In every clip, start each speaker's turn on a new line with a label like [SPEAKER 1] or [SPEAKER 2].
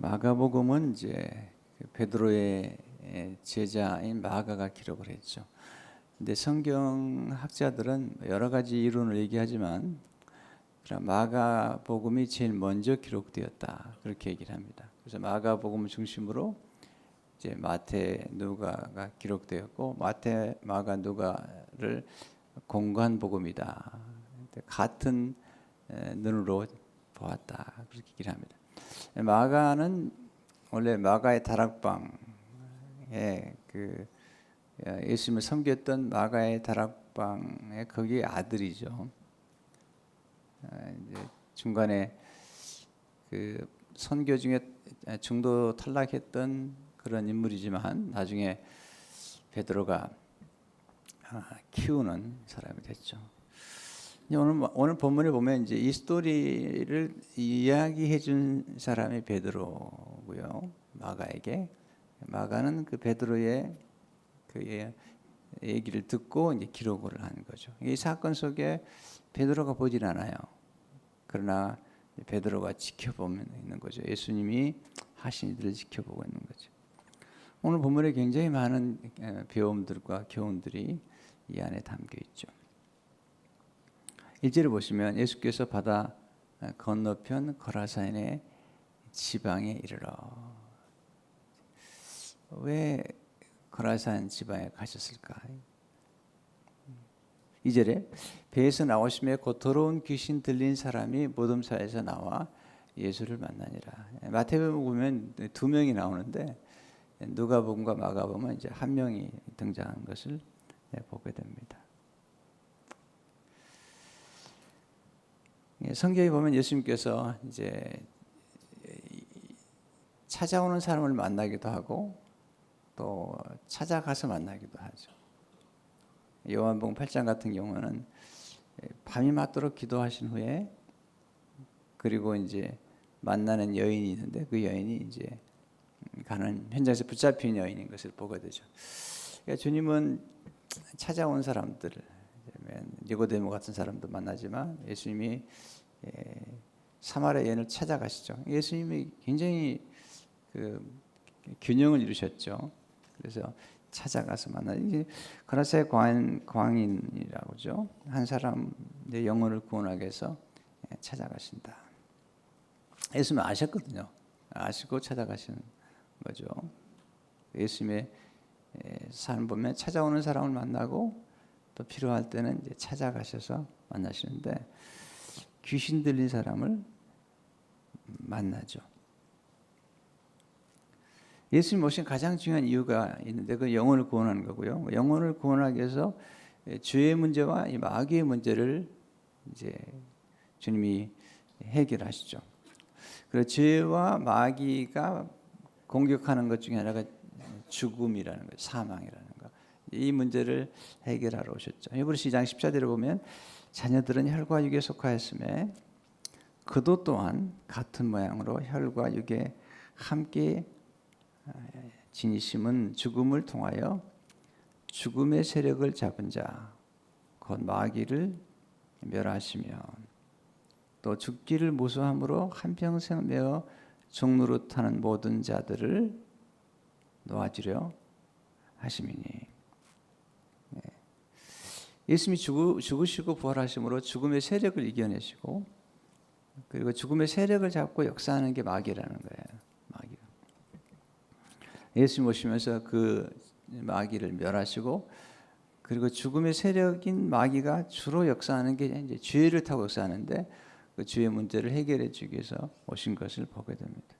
[SPEAKER 1] 마가복음은 이제 베드로의 제자인 마가가 기록을 했죠. 근데 성경학자들은 여러 가지 이론을 얘기하지만 마가복음이 제일 먼저 기록되었다 그렇게 얘기를 합니다. 그래서 마가복음을 중심으로 이제 마태, 누가가 기록되었고 마태, 마가, 누가를 공관 복음이다. 같은 눈으로 보았다 그렇게 얘기를 합니다. 마가는 원래 마가의 다락방에 그 예수님을 섬겼던 마가의 다락방의 거기에 아들이죠. 이제 중간에 그 선교 중에 중도 탈락했던 그런 인물이지만 나중에 베드로가 키우는 사람이 됐죠. 오늘 본문에 보면 이제 이 스토리를 이야기해 준 사람이 베드로고요. 마가에게 마가는 그 베드로의 그 얘기를 듣고 이제 기록을 하는 거죠. 이 사건 속에 베드로가 보질 않아요. 그러나 베드로가 지켜보면 있는 거죠. 예수님이 하신 일들을 지켜보고 있는 거죠. 오늘 본문에 굉장히 많은 배움들과 교훈들이 이 안에 담겨 있죠. 1절을 보시면 예수께서 바다 건너편 거라사인의 지방에 이르러. 왜 거라사인 지방에 가셨을까? 2절에 배에서 나오심에 곧 더러운 귀신 들린 사람이 무덤사에서 나와 예수를 만나니라. 마태복음 보면 두 명이 나오는데 누가복음과 마가복음은 이제 한 명이 등장한 것을 보게 됩니다. 성경에 보면 예수님께서 이제 찾아오는 사람을 만나기도 하고 또 찾아가서 만나기도 하죠. 요한복음 8장 같은 경우는 밤이 맞도록 기도하신 후에 그리고 이제 만나는 여인이 있는데 그 여인이 이제 가는 현장에서 붙잡힌 여인인 것을 보게 되죠. 그러니까 주님은 찾아온 사람들을 니고데모 같은 사람도 만나지만 예수님이 사마리아 여인을 찾아가시죠. 예수님이 굉장히 그 균형을 이루셨죠. 그래서 찾아가서 만나는 거라사의 광인이라고죠. 한 사람의 영혼을 구원하기 위해서 찾아가신다. 예수님은 아셨거든요. 아시고 찾아가시는 거죠. 예수님의 삶 보면 찾아오는 사람을 만나고 또 필요할 때는 이제 찾아가셔서 만나시는데 귀신 들린 사람을 만나죠. 예수님 오신 가장 중요한 이유가 있는데 그 영혼을 구원하는 거고요. 영혼을 구원하기 위해서 죄의 문제와 이 마귀의 문제를 이제 주님이 해결하시죠. 그리고 죄와 마귀가 공격하는 것 중에 하나가 죽음이라는 거, 사망이라는 거. 이 문제를 해결하러 오셨죠. 히브리서 2장 14절에 보면 자녀들은 혈과 육에 속하였음에 그도 또한 같은 모양으로 혈과 육에 함께 지니심은 죽음을 통하여 죽음의 세력을 잡은 자 곧 마귀를 멸하시며 또 죽기를 무수함으로 한평생 매어 종노릇하는 모든 자들을 놓아주려 하심이니. 예수님이 죽으시고 부활하심으로 죽음의 세력을 이겨내시고 그리고 죽음의 세력을 잡고 역사하는 게 마귀라는 거예요. 마귀가. 예수님 오시면서 그 마귀를 멸하시고 그리고 죽음의 세력인 마귀가 주로 역사하는 게 이제 죄를 타고 역사하는데 그 죄의 문제를 해결해 주기 위해서 오신 것을 보게 됩니다.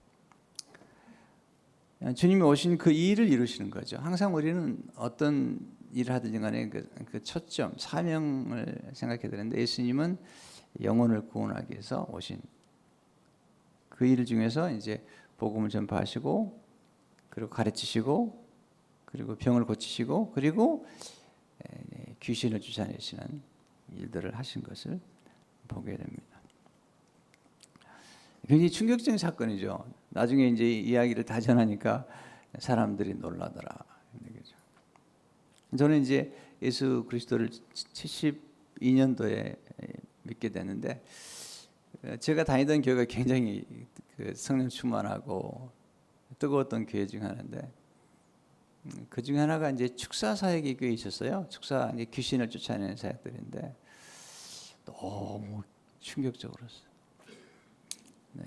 [SPEAKER 1] 주님이 오신 그 일을 이루시는 거죠. 항상 우리는 어떤 일을 하든지 간에 그 초점, 사명을 생각해야 되는데 예수님은 영혼을 구원하기 위해서 오신 그 일 중에서 이제 복음을 전파하시고 그리고 가르치시고 그리고 병을 고치시고 그리고 귀신을 쫓아내시는 일들을 하신 것을 보게 됩니다. 굉장히 충격적인 사건이죠. 나중에 이제 이야기를 다 전하니까 사람들이 놀라더라. 저는 이제 예수 그리스도를 72년도에 믿게 됐는데 제가 다니던 교회가 굉장히 그 성령 충만하고 뜨거웠던 교회 중 하나인데 그 중에 하나가 이제 축사 사역이 교회에 있었어요. 축사 이제 귀신을 쫓아내는 사역들인데 너무 충격적으로었어요. 네.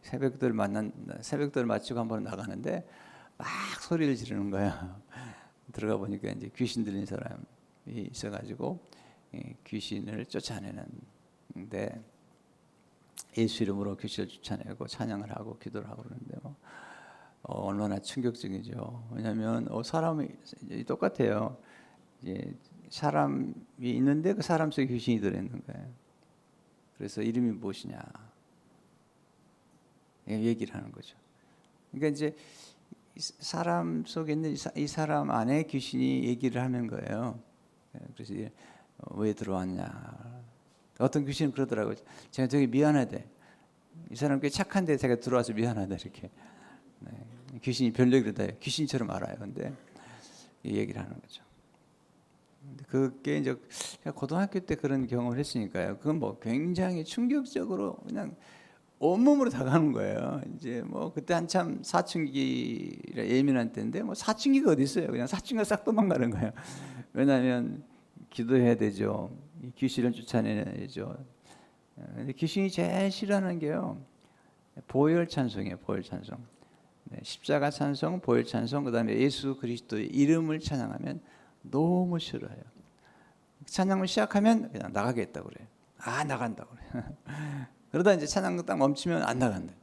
[SPEAKER 1] 새벽들 마치고 한번 나가는데 막 소리를 지르는 거야. 들어가 보니까 이제 귀신 들린 사람이 있어가지고 귀신을 쫓아내는데 예수 이름으로 귀신을 쫓아내고 찬양을 하고 기도를 하고 그러는데 얼마나 충격적이죠. 왜냐하면 사람이 똑같아요. 이제 사람이 있는데 그 사람 속에 귀신이 들어있는 거예요. 그래서 이름이 무엇이냐 얘기를 하는 거죠. 그러니까 이제 사람 속에 있는 이 사람 안에 귀신이 얘기를 하는 거예요. 그래서 왜 들어왔냐. 어떤 귀신은 그러더라고요. 제가 되게 미안하대. 이 사람 꽤 착한데 제가 들어와서 미안하다 이렇게. 네. 귀신이 별력이다. 귀신처럼 알아요. 근데 이 얘기를 하는 거죠. 그게 이제 고등학교 때 그런 경험을 했으니까요. 그건 뭐 굉장히 충격적으로 그냥 온몸으로 다가는 거예요. 이제 뭐 그때 한참 사춘기라 예민한 때인데 뭐 사춘기가 어디 있어요? 그냥 사춘기가 싹 도망가는 거예요. 왜냐하면 기도해야 되죠. 귀신을 쫓아내야죠. 근데 귀신이 제일 싫어하는 게요. 보혈 찬송이에요. 보혈 찬송. 네, 십자가 찬송, 보혈 찬송, 그다음에 예수 그리스도의 이름을 찬양하면 너무 싫어해요. 찬양을 시작하면 그냥 나가겠다고 그래요. 나간다고 그래요. 그러다 이제 찬양 딱 멈추면 안 나간다.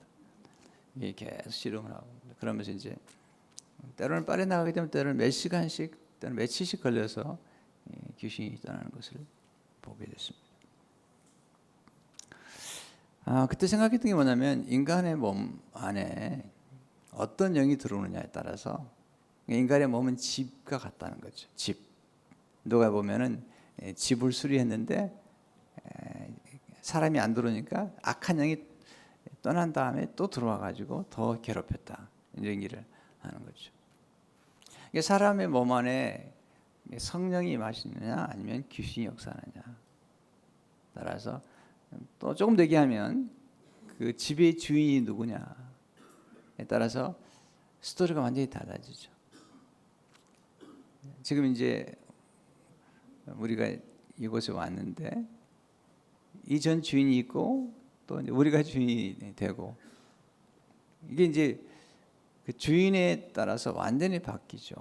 [SPEAKER 1] 이게 계속 실험을 하고 그러면서 이제 때로는 빨리 나가게 되면 때로는 몇 시간씩, 때로는 며칠씩 걸려서 귀신이 떠나는 것을 보게 됐습니다. 그때 생각했던 게 뭐냐면 인간의 몸 안에 어떤 영이 들어오느냐에 따라서 인간의 몸은 집과 같다는 거죠. 집. 누가 보면은 집을 수리했는데 사람이 안 들어오니까 악한 영이 떠난 다음에 또 들어와 가지고 더 괴롭혔다. 이런 얘기를 하는 거죠. 사람의 몸 안에 성령이 임하시느냐 아니면 귀신이 역사하느냐 따라서 또 조금 더 얘기하면 그 집의 주인이 누구냐에 따라서 스토리가 완전히 달라지죠. 지금 이제 우리가 이곳에 왔는데 이전 주인이 있고 또 우리가 주인이 되고 이게 이제 그 주인에 따라서 완전히 바뀌죠.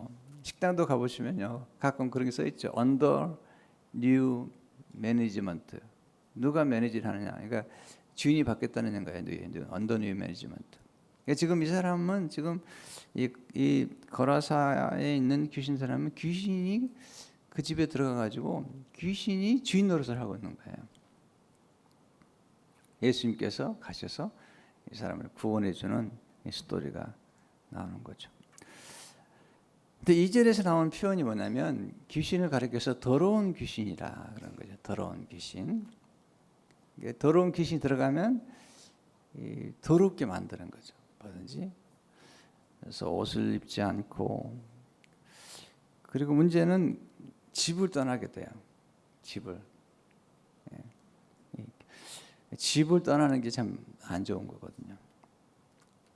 [SPEAKER 1] 식당도 가보시면요 가끔 그런 게 써 있죠. Under new management. 누가 매니지를 하느냐. 그러니까 주인이 바뀌었다는 거예요. Under new management. 그러니까 지금 이 사람은 지금 이 거라사에 있는 귀신 사람은 귀신이 그 집에 들어가 가지고 귀신이 주인 노릇을 하고 있는 거예요. 예수님께서 가셔서 이 사람을 구원해 주는 스토리가 나오는 거죠. 근데 2절에서 나온 표현이 뭐냐면 귀신을 가리켜서 더러운 귀신이라 그런 거죠. 더러운 귀신. 더러운 귀신이 들어가면 더럽게 만드는 거죠. 뭐든지. 그래서 옷을 입지 않고 그리고 문제는 집을 떠나게 돼요. 집을 떠나는 게 참 안 좋은 거거든요.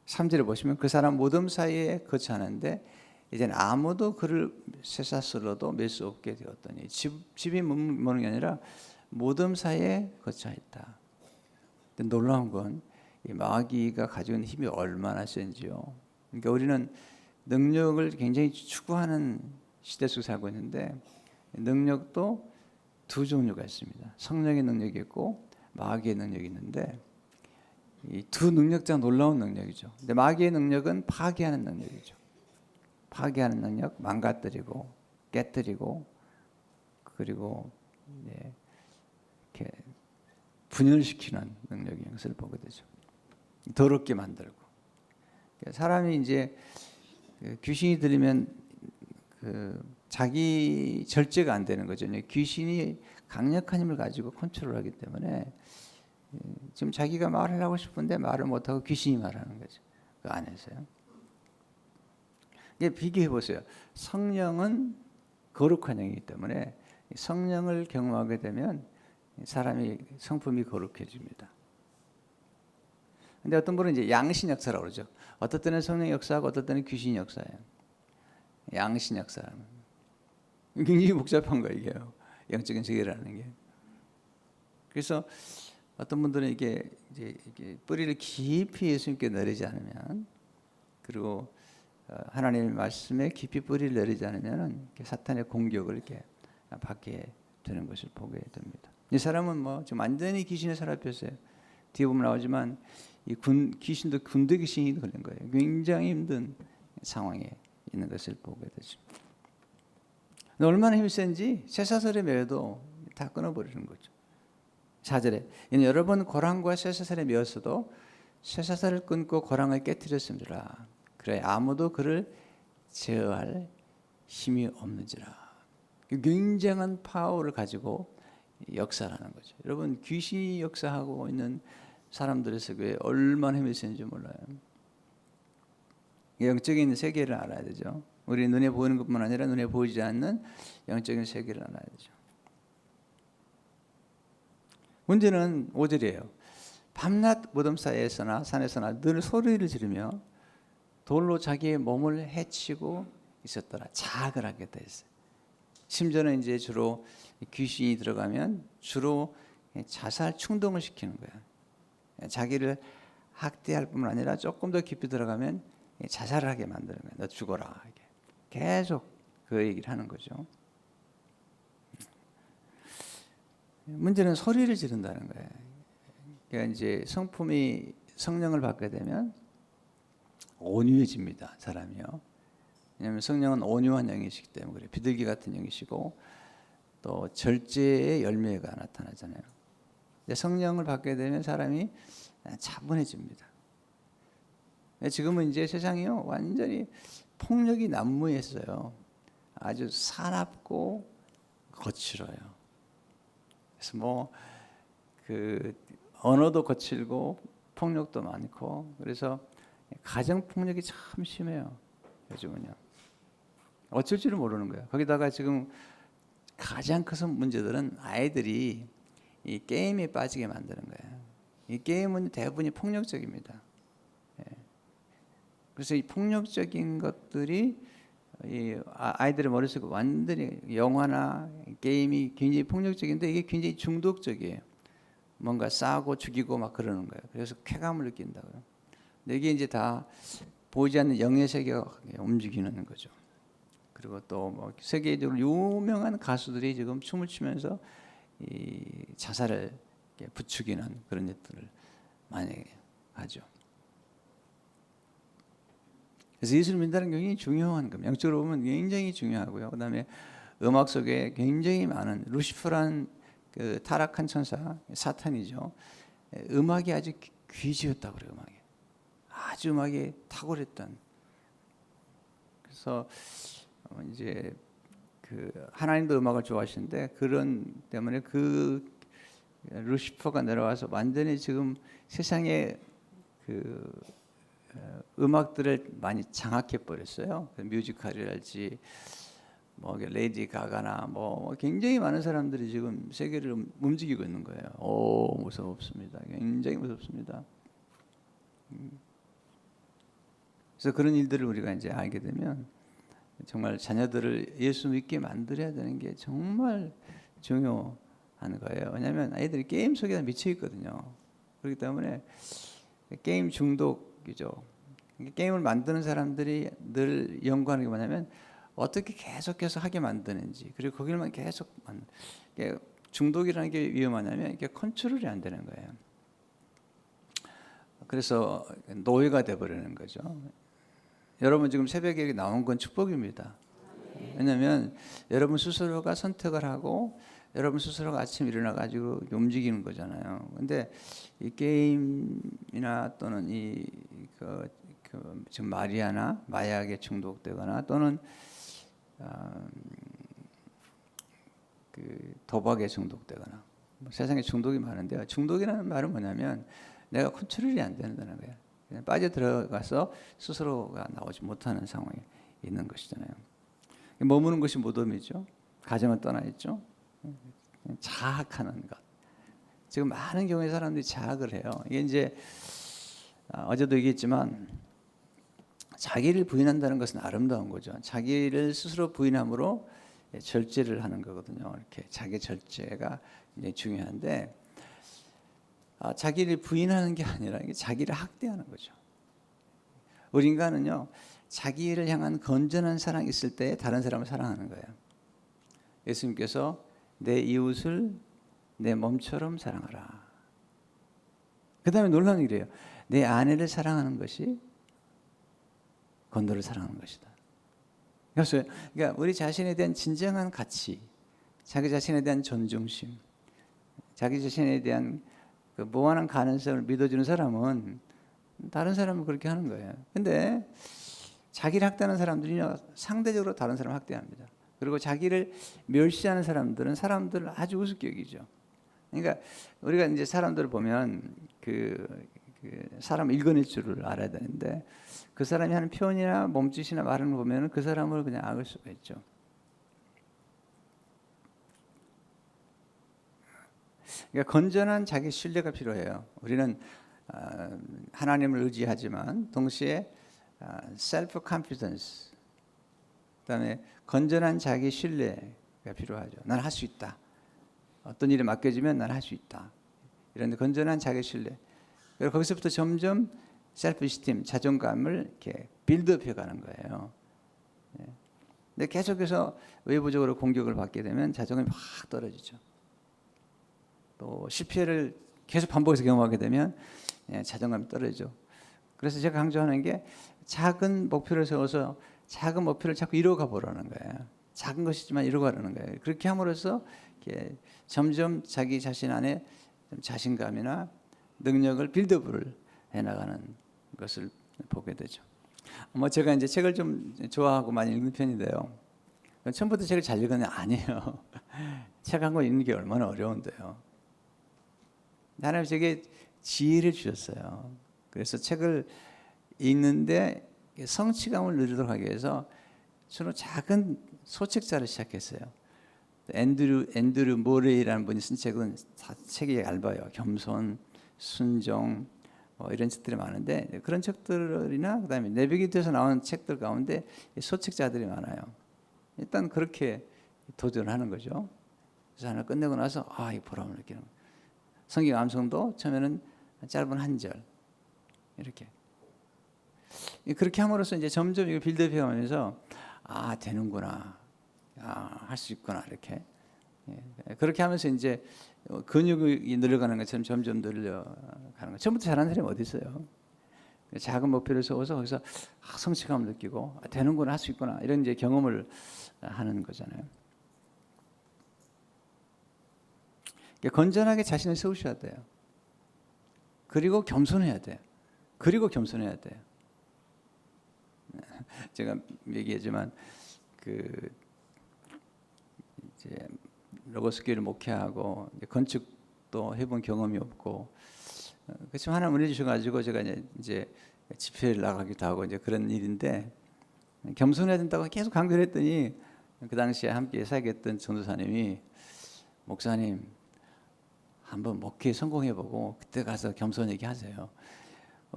[SPEAKER 1] 3절에 보시면 그 사람 무덤 사이에 거처하는데 이제는 아무도 그를 쇠사슬로도 맬 수 없게 되었더니 집이 머무는 게 아니라 무덤 사이에 거처했다. 놀라운 건 이 마귀가 가지고 있는 힘이 얼마나 센지요. 그러니까 우리는 능력을 굉장히 추구하는 시대 속에 살고 있는데 능력도 두 종류가 있습니다. 성령의 능력이 있고 마귀의 능력이 있는데 이 두 능력자 놀라운 능력이죠. 근데 마귀의 능력은 파괴하는 능력이죠. 파괴하는 능력, 망가뜨리고 깨뜨리고 그리고 이렇게 분열시키는 능력인 것을 보게 되죠. 더럽게 만들고 사람이 이제 귀신이 들리면 자기 절제가 안 되는 거죠. 귀신이 강력한 힘을 가지고 컨트롤하기 때문에 지금 자기가 말을 하고 싶은데 말을 못하고 귀신이 말하는 거죠. 그 안에서요. 비교해 보세요. 성령은 거룩한 영이기 때문에 성령을 경험하게 되면 사람이 성품이 거룩해집니다. 근데 어떤 분은 이제 양신 역사라고 그러죠. 어떨 때는 성령 역사하고 어떨 때는 귀신 역사예요. 양신 역사. 굉장히 복잡한 거예요, 이게. 영적인 세계라는 게. 그래서 어떤 분들은 이게 뿌리를 깊이 예수님께 내리지 않으면, 그리고 하나님의 말씀에 깊이 뿌리를 내리지 않으면 사탄의 공격을 이렇게 받게 되는 것을 보게 됩니다. 이 사람은 뭐 지금 완전히 귀신에 사로잡혔어요. 뒤에 보면 나오지만 이 귀신도 군대 귀신이 걸린 거예요. 굉장히 힘든 상황에 있는 것을 보게 되죠. 얼마나 힘이 센지 쇠사슬에 매여도 다 끊어버리는 거죠. 4절에 여러 번 고랑과 쇠사슬에 매었어도 쇠사슬을 끊고 고랑을 깨뜨렸습니다. 그래 아무도 그를 제어할 힘이 없는지라. 굉장한 파워를 가지고 역사하는 거죠. 여러분 귀신이 역사하고 있는 사람들의 세계에 얼마나 힘이 세는지 몰라요. 영적인 세계를 알아야 되죠. 우리 눈에 보이는 것뿐만 아니라 눈에 보이지 않는 영적인 세계를 알아야 되죠. 문제는 5절이에요. 밤낮 무덤 사이에서나 산에서나 늘 소리를 지르며 돌로 자기의 몸을 해치고 있었더라. 자학을 하겠다 했어요. 심지어는 이제 주로 귀신이 들어가면 주로 자살 충동을 시키는 거야. 자기를 학대할 뿐만 아니라 조금 더 깊이 들어가면 자살을 하게 만드는 거야. 너 죽어라. 계속 그 얘기를 하는 거죠. 문제는 소리를 지른다는 거예요. 그러니까 이제 성품이 성령을 받게 되면 온유해집니다. 사람이요. 왜냐하면 성령은 온유한 영이시기 때문에 그래요. 비둘기 같은 영이시고 또 절제의 열매가 나타나잖아요. 성령을 받게 되면 사람이 차분해집니다. 지금은 이제 세상이요 완전히 폭력이 난무했어요. 아주 사납고 거칠어요. 그래서 뭐 그 언어도 거칠고 폭력도 많고 그래서 가정 폭력이 참 심해요. 요즘은요. 어쩔 줄을 모르는 거예요. 거기다가 지금 가장 큰 문제들은 아이들이 이 게임에 빠지게 만드는 거예요. 이 게임은 대부분이 폭력적입니다. 그래서 이 폭력적인 것들이 이 아이들의 머릿속에 완전히 영화나 게임이 굉장히 폭력적인데 이게 굉장히 중독적이에요. 뭔가 싸고 죽이고 막 그러는 거예요. 그래서 쾌감을 느낀다고요. 근데 이게 이제 다 보이지 않는 영의 세계가 움직이는 거죠. 그리고 또 뭐 세계적으로 유명한 가수들이 지금 춤을 추면서 이 자살을 부추기는 그런 일들을 많이 하죠. 그래서 예수를 믿는다는 게 굉장히 중요한 겁니다. 영적으로 보면 굉장히 중요하고요. 그다음에 음악 속에 굉장히 많은 루시퍼란 그 타락한 천사 사탄이죠. 음악이 아주 귀지였다고 그래요. 음악이 아주 음악이 탁월했던. 그래서 이제 그 하나님도 음악을 좋아하시는데 그런 때문에 그 루시퍼가 내려와서 완전히 지금 세상에 그 음악들을 많이 장악해 버렸어요. 뮤지컬이랄지 뭐 레이디 가가나 뭐 굉장히 많은 사람들이 지금 세계를 움직이고 있는 거예요. 오 무섭습니다. 굉장히 무섭습니다. 그래서 그런 일들을 우리가 이제 알게 되면 정말 자녀들을 예수 믿게 만들어야 되는 게 정말 중요한 거예요. 왜냐하면 아이들이 게임 속에 미쳐 있거든요. 그렇기 때문에 게임 중독이죠. 게임을 만드는 사람들이 늘 연구하는 게 뭐냐면 어떻게 계속해서 하게 만드는지 그리고 거기만 계속 중독이라는 게 위험하냐면 이게 컨트롤이 안 되는 거예요. 그래서 노예가 돼버리는 거죠. 여러분 지금 새벽에 나온 건 축복입니다. 왜냐하면 여러분 스스로가 선택을 하고 여러분 스스로가 아침 일어나 가지고 움직이는 거잖아요. 근데 이 게임이나 또는 지금 마리아나 마약에 중독되거나 또는 그 도박에 중독되거나 세상에 중독이 많은데요. 중독이라는 말은 뭐냐면 내가 컨트롤이 안 된다는 거예요. 그냥 빠져 들어가서 스스로가 나오지 못하는 상황에 있는 것이잖아요. 머무는 것이 무덤이죠. 가정은 떠나 있죠. 자학하는 것. 지금 많은 경우에 사람들이 자학을 해요. 이게 이제 어제도 얘기했지만 자기를 부인한다는 것은 아름다운 거죠. 자기를 스스로 부인함으로 절제를 하는 거거든요. 이렇게 자기 절제가 굉장히 중요한데 자기를 부인하는 게 아니라 자기를 학대하는 거죠. 우리 인간은요, 자기를 향한 건전한 사랑이 있을 때 다른 사람을 사랑하는 거예요. 예수님께서 내 이웃을 내 몸처럼 사랑하라. 그 다음에 놀라운 일이에요. 내 아내를 사랑하는 것이 건도를 사랑하는 것이다. 그러니까 우리 자신에 대한 진정한 가치, 자기 자신에 대한 존중심, 자기 자신에 대한 그 무한한 가능성을 믿어주는 사람은 다른 사람을 그렇게 하는 거예요. 근데 자기를 학대하는 사람들이 상대적으로 다른 사람을 학대합니다. 그리고 자기를 멸시하는 사람들은 사람들을 아주 우습게 여기죠. 그러니까 우리가 이제 사람들을 보면 그 사람 읽어낼 줄을 알아야 되는데 그 사람이 하는 표현이나 몸짓이나 말을 보면 그 사람을 그냥 악을 수가 있죠. 그러니까 건전한 자기 신뢰가 필요해요. 우리는 하나님을 의지하지만 동시에 self confidence, 그다음에 건전한 자기 신뢰가 필요하죠. 난 할 수 있다. 어떤 일이 맡겨지면 난 할 수 있다. 이런 건전한 자기 신뢰. 그리고 거기서부터 점점 셀프 이스팀, 자존감을 이렇게 빌드업해 가는 거예요. 근데 계속해서 외부적으로 공격을 받게 되면 자존감이 확 떨어지죠. 또 실패를 계속 반복해서 경험하게 되면 자존감이 떨어지죠. 그래서 제가 강조하는 게 작은 목표를 세워서 작은 목표를 자꾸 이루어가 보라는 거예요. 작은 것이지만 이루어가려는 거예요. 그렇게 함으로써 이렇게 점점 자기 자신 안에 자신감이나 능력을 빌드업을 해나가는 것을 보게 되죠. 제가 이제 책을 좀 좋아하고 많이 읽는 편인데요. 처음부터 책을 잘 읽었냐? 아니에요. 책 한 권 읽는 게 얼마나 어려운데요. 하나님 제게 지혜를 주셨어요. 그래서 책을 읽는데 성취감을 누리도록 하기 위해서 주로 작은 소책자를 시작했어요. 앤드류 모레이라는 분이 쓴 책은 책이 얇아요. 겸손, 순종 이런 책들이 많은데 그런 책들이나 그다음에 내비게이터에서 나오는 책들 가운데 소책자들이 많아요. 일단 그렇게 도전을 하는 거죠. 그래서 하나 끝내고 나서 이 보람을 느끼는 거예요. 성경 암송도 처음에는 짧은 한 절 이렇게 그렇게 함으로써 이제 점점 이거 빌드업해 가면서 되는구나, 할 수 있구나 이렇게 그렇게 하면서 이제 근육이 늘어가는 것처럼 점점 늘려가는 거. 처음부터 잘하는 사람이 어디 있어요? 작은 목표를 세워서 거기서 성취감을 느끼고 되는구나, 할 수 있구나 이런 이제 경험을 하는 거잖아요. 건전하게 자신을 세우셔야 돼요. 그리고 겸손해야 돼요. 제가 얘기했지만 이제 로고스교회를 목회하고 건축도 해본 경험이 없고 그렇지만 하나님 은혜 주셔가지고 제가 이제 집회를 나가기도 하고 이제 그런 일인데 겸손해야 된다고 계속 강조를 했더니 그 당시에 함께 사역했던 전도사님이 목사님 한번 목회 성공해보고 그때 가서 겸손 얘기하세요.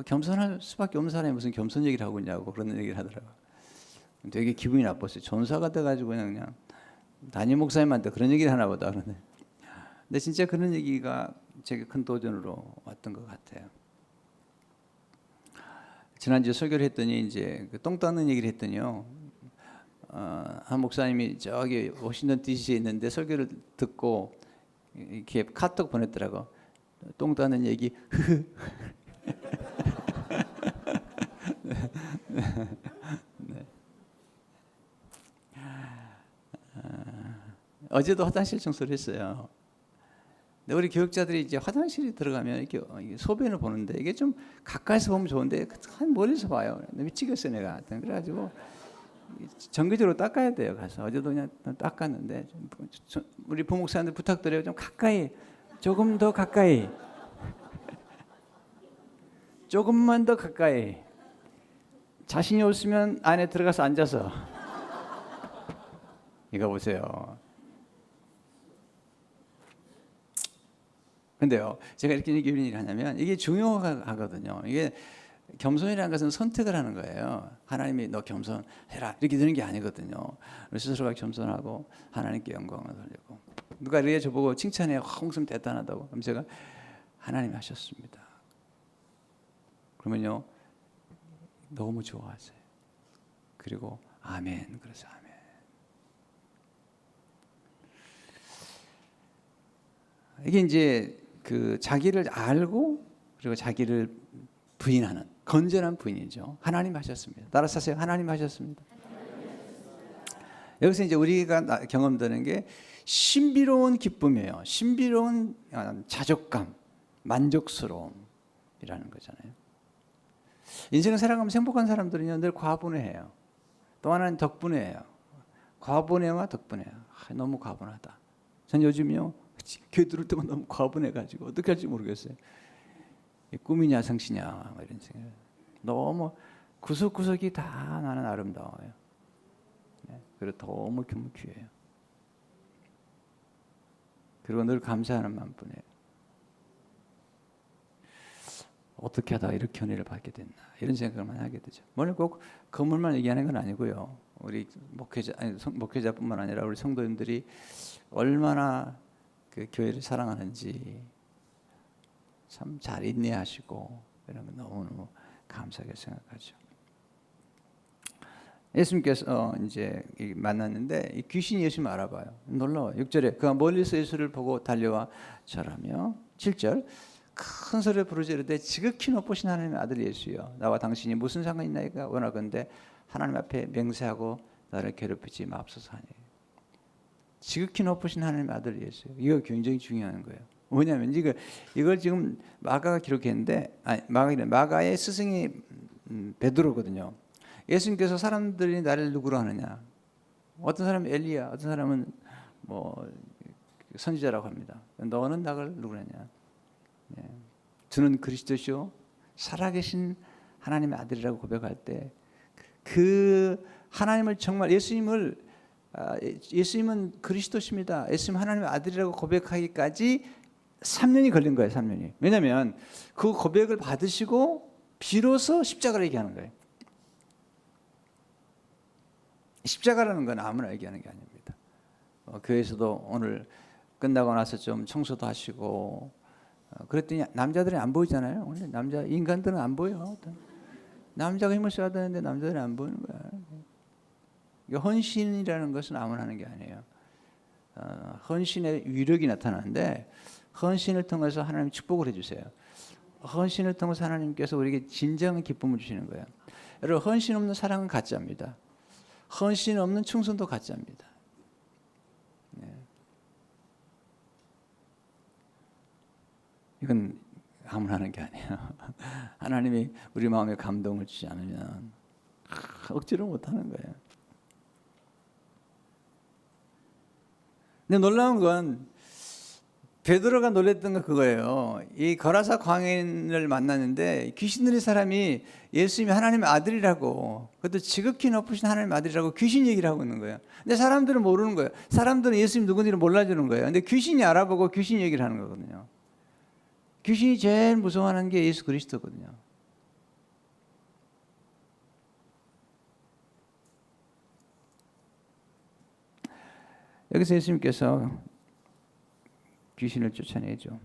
[SPEAKER 1] 겸손할 수밖에 없는 사람이 무슨 겸손 얘기를 하고 있냐고 그런 얘기를 하더라고요. 되게 기분이 나빴어요. 전사가 돼가지고 그냥 담임 목사님한테 그런 얘기를 하나 보다 그러네. 근데 진짜 그런 얘기가 제게 큰 도전으로 왔던 것 같아요. 지난주에 설교를 했더니 이제 똥 닦는 얘기를 했더니요. 한 목사님이 저기 워싱턴 DC에 있는데 설교를 듣고 이렇게 카톡 보냈더라고. 똥 닦는 얘기. 네. 어제도 화장실 청소를 했어요. 근데 우리 교육자들이 이제 화장실에 들어가면 이렇게 소변을 보는데 이게 좀 가까이서 보면 좋은데 한 멀리서 봐요. 미치겠어 내가. 그래가지고 정기적으로 닦아야 돼요. 가서 어제도 그냥 닦았는데 우리 부목사님들 부탁드려요. 좀 가까이, 조금 더 가까이, 조금만 더 가까이. 자신이 없으면 안에 들어가서 앉아서 이거 보세요. 근데요, 제가 이렇게 얘기를 하냐면 이게 중요하거든요. 이게 겸손이라는 것은 선택을 하는 거예요. 하나님이 너 겸손해라 이렇게 되는 게 아니거든요. 스스로가 겸손하고 하나님께 영광을 돌리고, 누가 이렇게 저보고 칭찬해요. 홍성 대단하다고. 그럼 제가 하나님 하셨습니다. 그러면요 너무 좋아하세요. 그리고 아멘. 그래서 아멘. 이게 이제 그 자기를 알고 그리고 자기를 부인하는 건전한 부인이죠. 하나님 하셨습니다. 따라서 하세요. 하나님 하셨습니다. 여기서 이제 우리가 경험되는 게 신비로운 기쁨이에요. 신비로운 자족감, 만족스러움이라는 거잖아요. 인생을 살아가면서 행복한 사람들은요 늘 과분해해요. 또 하나는 덕분해해요. 과분해와 덕분해요. 너무 과분하다. 전 요즘요 교회 들을 때만 너무 과분해가지고 어떻게 할지 모르겠어요. 꿈이냐 성취냐 이런 생각. 너무 구석구석이 다 나는 아름다워요. 그리고 너무 귀해요. 그리고 늘 감사하는 마음뿐이에요. 어떻게 하다가 이렇게 은혜를 받게 됐나 이런 생각을만 하게 되죠. 물론 꼭 건물만 얘기하는 건 아니고요. 우리 목회자뿐만 아니라 우리 성도님들이 얼마나 그 교회를 사랑하는지 참 잘 인내하시고 이런 거 너무너무 감사하게 생각하죠. 예수님께서 이제 만났는데 이 귀신이 예수님을 알아봐요. 놀라워요. 6절에 그가 멀리서 예수를 보고 달려와 절하며, 7절 큰 소리로 부르짖으되 지극히 높으신 하나님의 아들 예수여, 나와 당신이 무슨 상관이 있나이까? 원하건대 하나님 앞에 맹세하고 나를 괴롭히지 마옵소서 하니. 지극히 높으신 하나님의 아들 예수요. 이거 굉장히 중요한 거예요. 뭐냐면 이걸 지금 마가가 기록했는데, 마가의 스승이 베드로거든요. 예수님께서 사람들이 나를 누구로 하느냐? 어떤 사람은 엘리야, 어떤 사람은 뭐 선지자라고 합니다. 너는 나를 누구로 하냐? 주는 그리스도시요 살아계신 하나님의 아들이라고 고백할 때 그 하나님을 정말 예수님은 그리스도십니다. 예수님 하나님의 아들이라고 고백하기까지 3년이 걸린 거예요. 3년이. 왜냐하면 그 고백을 받으시고 비로소 십자가를 얘기하는 거예요. 십자가라는 건 아무나 얘기하는 게 아닙니다. 교회에서도 오늘 끝나고 나서 좀 청소도 하시고 그랬더니 남자들이 안 보이잖아요. 오늘 인간들은 안 보여. 남자가 힘을 써야 되는데 남자들이 안 보이는 거야. 헌신이라는 것은 아무나 하는 게 아니에요. 헌신의 위력이 나타나는데 헌신을 통해서 하나님 축복을 해주세요. 헌신을 통해서 하나님께서 우리에게 진정한 기쁨을 주시는 거예요. 여러분, 헌신 없는 사랑은 가짜입니다. 헌신 없는 충성도 가짜입니다. 이건 아무나 하는 게 아니에요. 하나님이 우리 마음에 감동을 주지 않으면 억지로 못하는 거예요. 근데 놀라운 건 베드로가 놀랬던 건 그거예요. 이 거라사 광인을 만났는데 귀신 들린 사람이 예수님이 하나님의 아들이라고, 그것도 지극히 높으신 하나님의 아들이라고 귀신 얘기를 하고 있는 거예요. 근데 사람들은 모르는 거예요. 사람들은 예수님 누군지를 몰라주는 거예요. 근데 귀신이 알아보고 귀신 얘기를 하는 거거든요. 귀신이 제일 무서워하는 게 예수 그리스도거든요. 여기서 예수님께서 귀신을 쫓아내죠.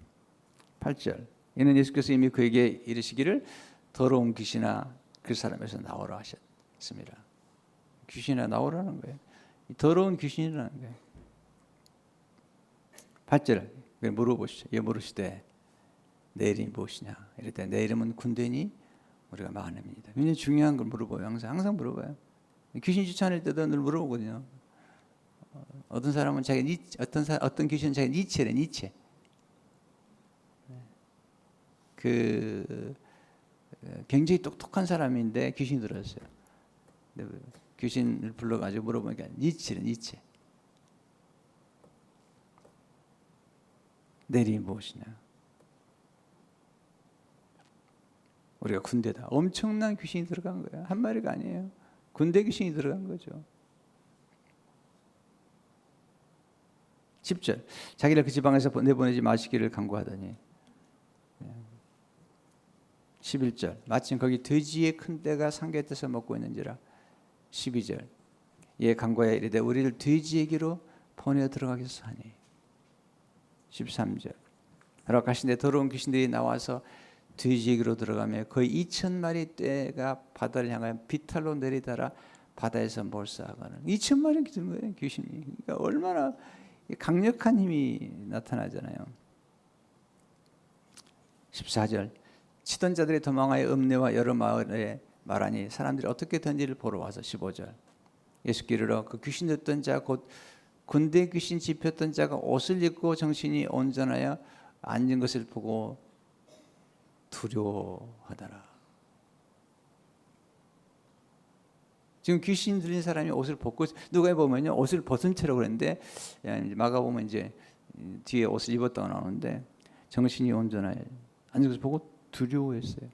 [SPEAKER 1] 8절. 이는 예수께서 이미 그에게 이르시기를 더러운 귀신아 그 사람에서 나오라 하셨습니다. 귀신아 나오라는 거예요. 더러운 귀신이라는 거예요. 8절. 물어보시죠. 예, 물으시되 내 이름이 무엇이냐? 이럴 때 내 이름은 군대니 우리가 많음이다. 굉장히 중요한 걸 물어봐요. 항상 물어봐요. 귀신 쫓아낼 때도 늘 물어보거든요. 어떤 사람은 어떤 귀신은 자기 니체래, 니체. 굉장히 똑똑한 사람인데 귀신이 들었어요. 귀신을 불러가지고 물어보니까 니체래, 니체. 내 이름이 무엇이냐? 우리가 군대다. 엄청난 귀신이 들어간 거예요. 한 마리가 아니에요. 군대 귀신이 들어간 거죠. 10절. 자기를 그 지방에서 내보내지 마시기를 간구하더니. 11절 마침 거기 돼지의 큰 떼가 상계 떼서 먹고 있는지라. 12절 예 간과에 이르되 우리를 돼지에게로 보내 들어가겠소 하니. 13절 허락하신데 더러운 귀신들이 나와서 돼지에게로 들어가며 거의 2,000마리 떼가 바다를 향하여 비탈로 내리달아 바다에서 몰사하거늘. 2,000마리 드는 거예요 귀신이. 그러니까 얼마나 강력한 힘이 나타나잖아요. 14절 치던 자들이 도망하여 읍내와 여러 마을에 말하니 사람들이 어떻게 던지를 보러 와서. 15절 예수께 이르러 그 귀신 듣던 자 곧 군대 귀신 집혔던 자가 옷을 입고 정신이 온전하여 앉은 것을 보고 두려워하더라. 지금 귀신 들린 사람이 옷을 벗고, 누가 보면요 옷을 벗은 채로 그랬는데 마가 보면 이제 뒤에 옷을 입었다고 나오는데 정신이 온전하여 앉은 것을 보고 두려워했어요.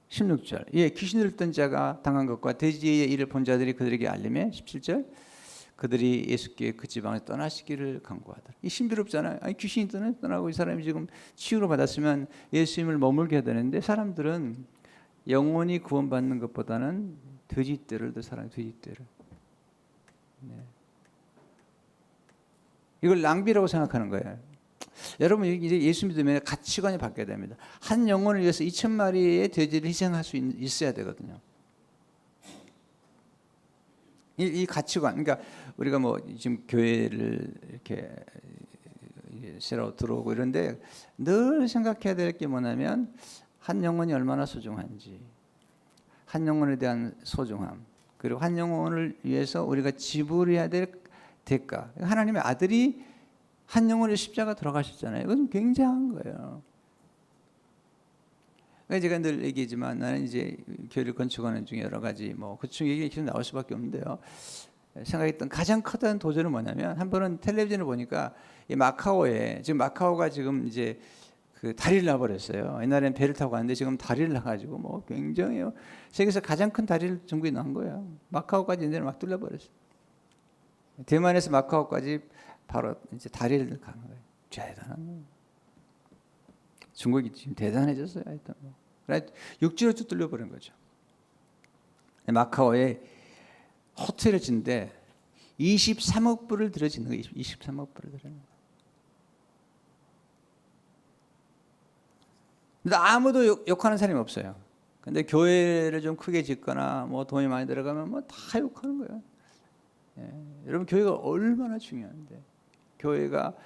[SPEAKER 1] 16절 예 귀신 들렸던 자가 당한 것과 돼지의 일을 본 자들이 그들에게 알림해. 17절 그들이 예수께 그 지방에 떠나시기를 간구하더라. 이 신비롭잖아요. 아니 귀신이 떠나고 이 사람이 지금 치유를 받았으면 예수님을 머물게 해야 되는데 사람들은 영원히 구원받는 것보다는 돼지떼를 더 사랑해요. 돼지떼를. 네. 이걸 낭비라고 생각하는 거예요. 여러분 이제 예수 믿으면 가치관이 바뀌어야 됩니다. 한 영혼을 위해서 2,000마리의 돼지를 희생할 수 있어야 되거든요. 이 가치관, 그러니까 우리가 뭐 지금 교회를 이렇게 새로 들어오고 이런데 늘 생각해야 될 게 뭐냐면 한 영혼이 얼마나 소중한지, 한 영혼에 대한 소중함, 그리고 한 영혼을 위해서 우리가 지불해야 될 대가. 하나님의 아들이 한 영혼의 십자가 들어가셨잖아요. 이건 굉장한 거예요. 제가 늘 얘기하지만 나는 이제 교회를 건축하는 중에 여러 가지 그 중에 얘기 계속 나올 수밖에 없는데요. 생각했던 가장 커다란 도전은 뭐냐면 한 번은 텔레비전을 보니까 이 마카오에 지금 마카오가 지금 이제 그 다리를 놔버렸어요. 옛날에는 배를 타고 갔는데 지금 다리를 놔가지고 굉장해요. 세계에서 가장 큰 다리를 중국이 놓은 거예요. 마카오까지 이제 막 뚫려버렸어요. 대만에서 마카오까지 바로 이제 다리를 가는 거예요. 대단한 거예요. 중국이 지금 대단해졌어요. 하여튼 육지로 뚫려버린 거죠. 마카오에 호텔을 짓는데 23억 불을 들여 짓는 거예요. 23억 불을 들여. 근데 아무도 욕하는 사람이 없어요. 근데 교회를 좀 크게 짓거나 돈이 많이 들어가면 다 욕하는 거예요. 예. 여러분 교회가 얼마나 중요한데. 교회가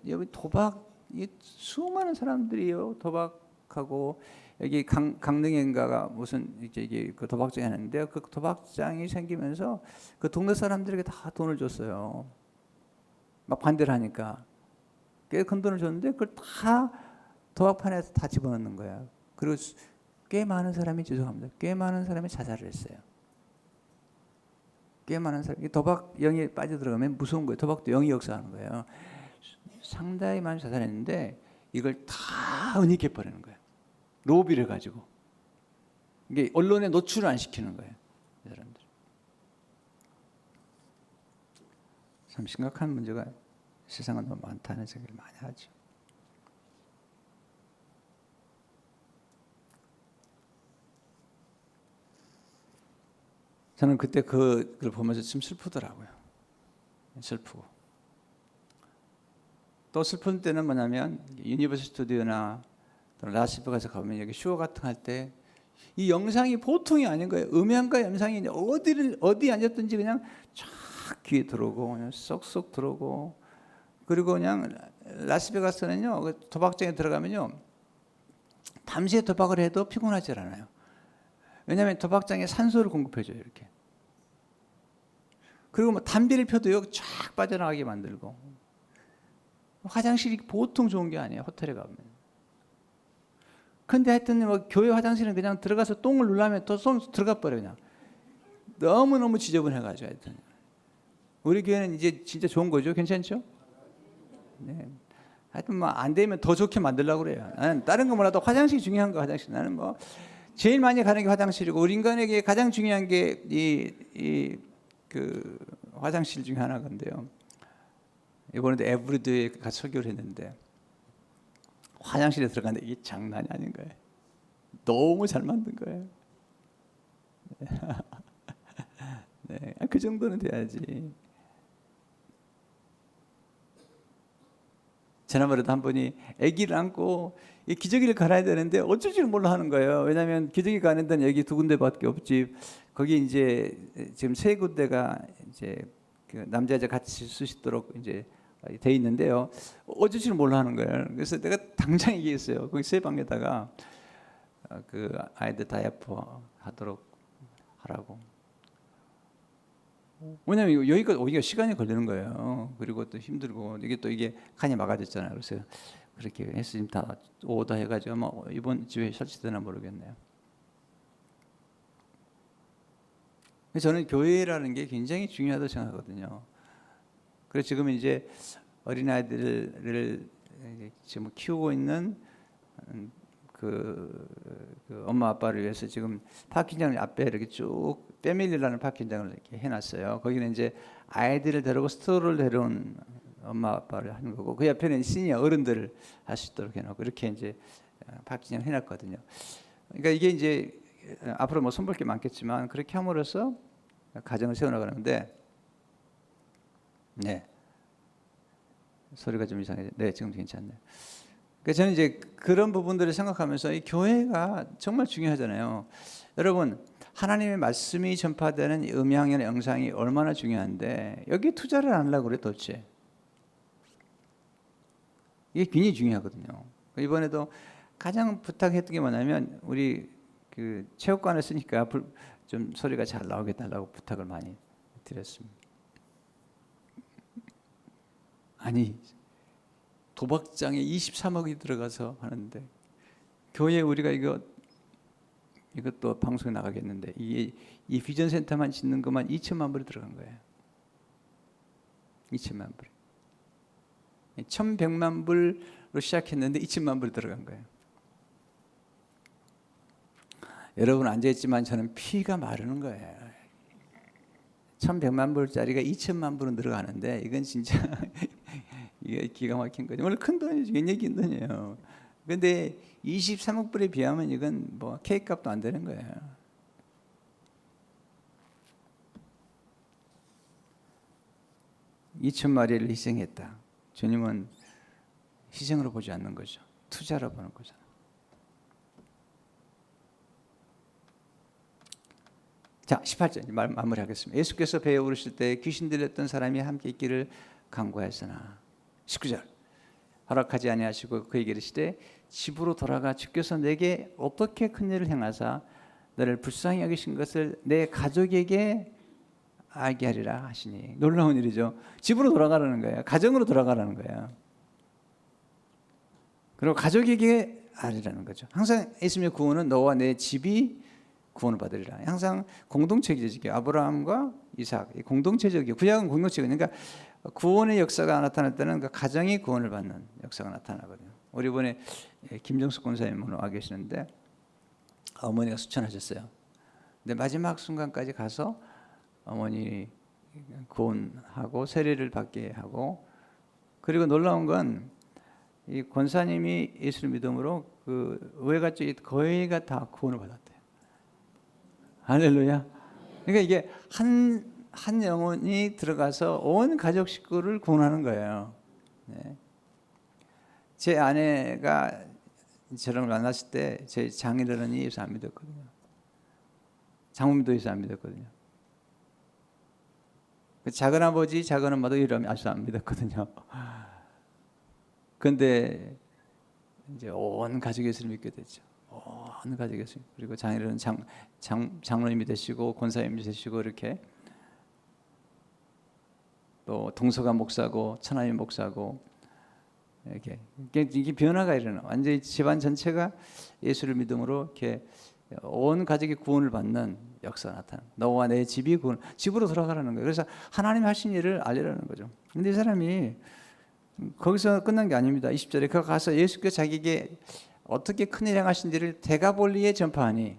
[SPEAKER 1] 여기 도박, 수많은 사람들이요 도박하고 여기 강릉인가가 무슨 이게 그 도박장이 하는데요. 그 도박장이 생기면서 그 동네 사람들에게 다 돈을 줬어요. 막 반대를 하니까 꽤 큰 돈을 줬는데 그걸 다 도박판에서 다 집어넣는 거예요. 그리고 꽤 많은 사람이 꽤 많은 사람이 자살을 했어요. 꽤 많은 사람이 도박 영에 빠져 들어가면 무서운 거예요. 도박도 영이 역사하는 거예요. 상당히 많이 자살했는데 이걸 다 은닉해 버리는 거예요. 로비를 가지고 이게 언론에 노출을 안 시키는 거예요. 이 사람들. 참 심각한 문제가 세상에 너무 많다는 생각을 많이 하죠. 저는 그때 그걸 보면서 좀 슬프더라고요. 슬프고. 또 슬픈 때는 뭐냐면 유니버설 스튜디오나 또는 라스베가스 가면 여기 쇼 같은 거 할 때 이 영상이 보통이 아닌 거예요. 음향과 영상이 어디 앉았든지 그냥 쫙 귀에 들어오고 그냥 쏙쏙 들어오고, 그리고 그냥 라스베가스는요 도박장에 들어가면요 밤새 도박을 해도 피곤하지 않아요. 왜냐하면 도박장에 산소를 공급해줘요. 이렇게. 그리고 담배를 펴도요 쫙 빠져나가게 만들고. 화장실이 보통 좋은 게 아니에요. 호텔에 가면. 근데 하여튼 교회 화장실은 그냥 들어가서 똥을 누르면 또 들어가 버려요. 그냥. 너무너무 지저분해가지고 하여튼. 우리 교회는 이제 진짜 좋은 거죠. 괜찮죠? 네. 하여튼 안 되면 더 좋게 만들려고 그래요. 나는 다른 거 몰라도 화장실이 중요한 거. 화장실. 나는 제일 많이 가는 게 화장실이고, 우리 인간에게 가장 중요한 게 그 화장실 중에 하나인데요. 이번에도 에브리드에 같이 설교를 했는데 화장실에 들어갔는데 이게 장난이 아닌 거예요. 너무 잘 만든 거예요. 네, 그 정도는 돼야지. 지난번에도 한 분이 아기를 안고 이 기저귀를 갈아야 되는데 어쩔 줄 몰라 하는 거예요. 왜냐하면 기저귀 가는 데는 여기 2군데밖에 없지. 거기 이제 지금 3군데가 이제 그 남자 여자 같이 쓸 수 있도록 이제 돼 있는데요. 어쩔 줄 몰라 하는 거예요. 그래서 내가 당장 얘기했어요. 거기 새 방에다가 그 아이들 다이어퍼 하도록 하라고. 왜냐면 여기가 오기가 시간이 걸리는 거예요. 그리고 또 힘들고 이게 칸이 막아졌잖아요. 그래서 그렇게 해서 지금 다 오더 해가지고 아마 이번 주에 설치되나 모르겠네요. 저는 교회라는 게 굉장히 중요하다고 생각하거든요. 그래서 지금 이제 어린아이들을 지금 키우고 있는 그 엄마 아빠를 위해서 지금 파킹장을 앞에 이렇게 쭉 패밀리라는 파킹장을 이렇게 해놨어요. 거기는 이제 아이들을 데리고 스토어를 데려온 엄마 아빠를 하는 거고 그 옆에는 시니어 어른들을 할 수 있도록 해놓고 이렇게 이제 파킹장을 해놨거든요. 그러니까 이게 이제 앞으로 뭐 손볼 게 많겠지만 그렇게 함으로써 가정을 세워나가는데, 네, 소리가 좀 이상해요. 네, 지금 괜찮네요. 그래서 저는 이제 그런 부분들을 생각하면서 이 교회가 정말 중요하잖아요. 여러분, 하나님의 말씀이 전파되는 음향이나 영상이 얼마나 중요한데 여기 투자를 안 하려고 그래 도대체. 이게 굉장히 중요하거든요. 이번에도 가장 부탁했던 게 뭐냐면 우리 그 체육관을 쓰니까 좀 소리가 잘 나오게 달라고 부탁을 많이 드렸습니다. 아니 도박장에 23억이 들어가서 하는데 교회 우리가 이것도 방송에 나가겠는데 이 비전 센터만 짓는 것만 2천만 불이 들어간 거예요. 2천만 불. 1,100만 불로 시작했는데 2천만 불이 들어간 거예요. 여러분 앉아있지만 저는 피가 마르는 거예요. 1,100만 불짜리가 2천만 불은 들어가는데 이건 진짜 이게 기가 막힌 거죠. 원래 큰 돈이죠. 굉장히 큰 돈이에요. 그런데 23억 불에 비하면 이건 뭐 케이크 값도 안 되는 거예요. (2천 마리를) 희생했다. 주님은 희생으로 보지 않는 거죠. 투자로 보는 거잖아요. 자, 18절 마무리하겠습니다. 예수께서 배에 오르실 때 귀신 들렸던 사람이 함께 있기를 간구하였으나 19절 허락하지 아니하시고 그에게 이르시되 집으로 돌아가 주께서 내게 어떻게 큰 일을 행하사 너를 불쌍히 여기신 것을 내 가족에게 알게 하리라 하시니. 놀라운 일이죠. 집으로 돌아가라는 거예요. 가정으로 돌아가라는 거예요. 그리고 가족에게 알리라는 거죠. 항상 예수님의 구원은 너와 내 집이 구원을 받으리라. 항상 공동체적이에요. 아브라함과 이삭 공동체적이에요. 구약은 공동체거든요. 그러니까 구원의 역사가 나타날 때는 그 가정이 구원을 받는 역사가 나타나거든요. 우리 이번에 김정숙 권사님 와 계시는데 어머니가 수천하셨어요. 근데 마지막 순간까지 가서 어머니 구원하고 세례를 받게 하고, 그리고 놀라운 건 이 권사님이 예수를 믿음으로 그 의회가 거의가 다 구원을 받았대요. 할렐루야. 그러니까 이게 한 영혼이 들어가서 온 가족 식구를 구원하는 거예요. 네. 제 아내가 저를 만났을 때 제 장인어른이 예수 안 믿었거든요. 장모님도 예수 안 믿었거든요. 작은 아버지, 작은 엄마도 예수 안 믿었거든요. 그런데 이제 온 가족이 예수를 믿게 됐죠. 온 가족이 예수. 그리고 장인어른 장로님이 되시고 권사님이 되시고 이렇게 또 동서가 목사고 천하임 목사고 이렇게 이게 변화가 일어나. 완전히 집안 전체가 예수를 믿음으로 이렇게 온 가족이 구원을 받는 역사가 나타나. 너와 내 집이 구원, 집으로 돌아가라는 거예요. 그래서 하나님 하신 일을 알리라는 거죠. 근데 이 사람이 거기서 끝난 게 아닙니다. 20절에 그가 가서 예수께서 자기에게 어떻게 큰일 행하신지를 데가볼리에 전파하니.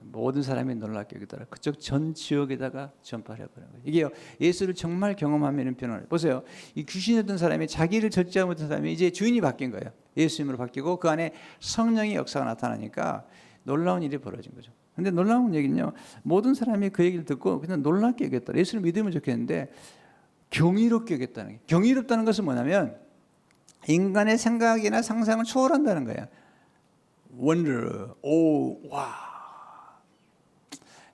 [SPEAKER 1] 모든 사람이 놀랍게 여기더라. 그쪽 전 지역에다가 전파를 해버린 거예요. 이게 예수를 정말 경험하면 변화를 보세요. 이 귀신이었던 사람이 자기를 절제하지 못한 사람이 이제 주인이 바뀐 거예요. 예수님으로 바뀌고 그 안에 성령의 역사가 나타나니까 놀라운 일이 벌어진 거죠. 근데 놀라운 얘기는요, 모든 사람이 그 얘기를 듣고 그냥 놀랍게 여겼다. 예수를 믿으면 좋겠는데 경이롭게 여겼다는 게, 경이롭다는 것은 뭐냐면 인간의 생각이나 상상을 초월한다는 거예요. wonder, 오, 와.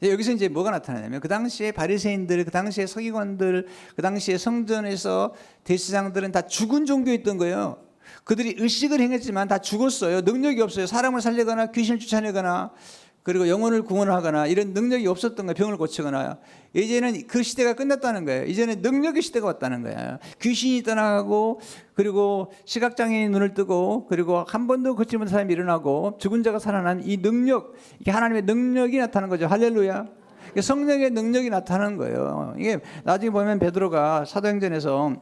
[SPEAKER 1] 여기서 이제 뭐가 나타나냐면 그 당시에 바리새인들, 그 당시에 서기관들, 그 당시에 성전에서 대제사장들은 다 죽은 종교였던 거예요. 그들이 의식을 행했지만 다 죽었어요. 능력이 없어요. 사람을 살리거나 귀신을 쫓아내거나 그리고 영혼을 구원하거나 이런 능력이 없었던 거예요. 병을 고치거나. 이제는 그 시대가 끝났다는 거예요. 이제는 능력의 시대가 왔다는 거예요. 귀신이 떠나가고 그리고 시각장애인이 눈을 뜨고 그리고 한 번도 걷지 못한 사람이 일어나고 죽은 자가 살아난 이 능력, 이게 하나님의 능력이 나타나는 거죠. 할렐루야. 성령의 능력이 나타나는 거예요. 이게 나중에 보면 베드로가 사도행전에서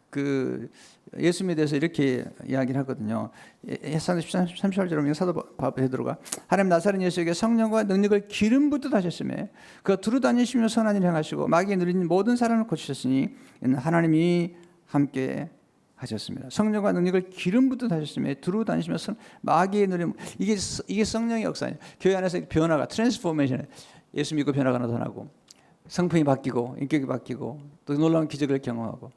[SPEAKER 1] 그 예수님에 대해서 이렇게 이야기를 하거든요. 예사도행 38절에 보면 사도 베드로가 하나님 나사렛 예수에게 성령과 능력을 기름 붓듯 하셨으며 그가 두루 다니시며 선한 일 행하시고 마귀에 눌린 모든 사람을 고치셨으니 이는 하나님이 함께 하셨습니다. 성령과 능력을 기름 붓듯 하셨으며 두루 다니시며 마귀에 눌린 이게 성령의 역사예요. 교회 안에서 변화가 트랜스포메이션, 예수 믿고 변화가 나타나고 성품이 바뀌고 인격이 바뀌고 또 놀라운 기적을 경험하고.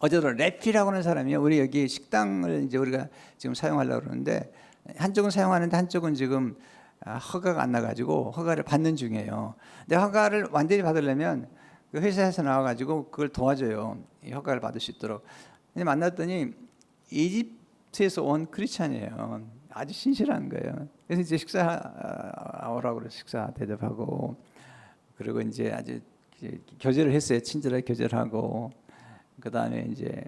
[SPEAKER 1] 어제도 래피라고 하는 사람이요. 우리 여기 식당을 이제 우리가 지금 사용하려고 그러는데 한쪽은 사용하는데 한쪽은 지금 허가가 안 나가지고 허가를 받는 중이에요. 근데 허가를 완전히 받으려면 그 회사에서 나와가지고 그걸 도와줘요. 이 허가를 받을 수 있도록. 근데 만났더니 이집트에서 온 크리스찬이에요. 아주 신실한 거예요. 그래서 이제 식사 오라고 그래서 식사 대접하고 그리고 이제 아주 교제를 했어요. 친절하게 교제를 하고. 그 다음에 이제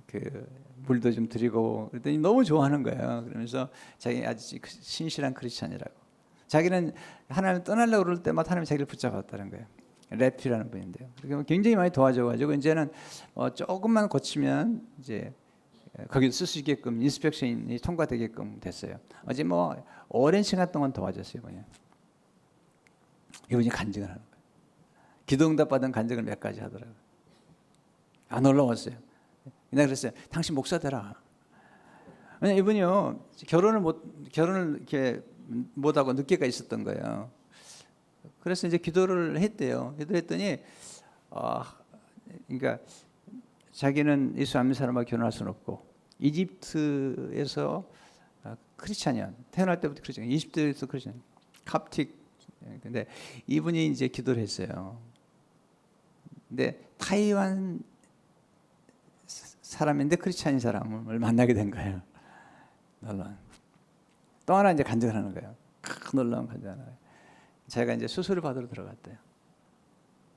[SPEAKER 1] 그 물도 좀 드리고 그랬더니 너무 좋아하는 거예요. 그러면서 자기 아주 신실한 크리스찬이라고. 자기는 하나님 떠나려고 그럴 때마다 하나님 자기를 붙잡았다는 거예요. 래피라는 분인데요. 그렇게 굉장히 많이 도와줘가지고 이제는 조금만 고치면 이제 거기 쓸 수 있게끔 인스펙션이 통과되게끔 됐어요. 어제 뭐 오랜 시간 동안 도와줬어요. 그냥. 이분이 간증을 하는 거예요. 기도응답 받은 간증을 몇 가지 하더라고요. 안 올라왔어요. 내가 그랬어요. 당신 목사 되라. 왜냐 이분이요 결혼을 이렇게 못하고 늦게까지 있었던 거예요. 그래서 이제 기도를 했대요. 기도했더니 그러니까 자기는 예수 안 믿는 사람과 결혼할 수는 없고 이집트에서 크리스찬이야. 태어날 때부터 크리스찬. 이집트에서 크리스찬. 캅틱. 근데 이분이 이제 기도를 했어요. 근데 타이완 사람인데 크리스찬인 사람을 만나게 된 거예요. 놀라운. 또 하나 이제 간증을 하는 거예요. 놀라운 간증 하나. 제가 이제 수술을 받으러 들어갔대요.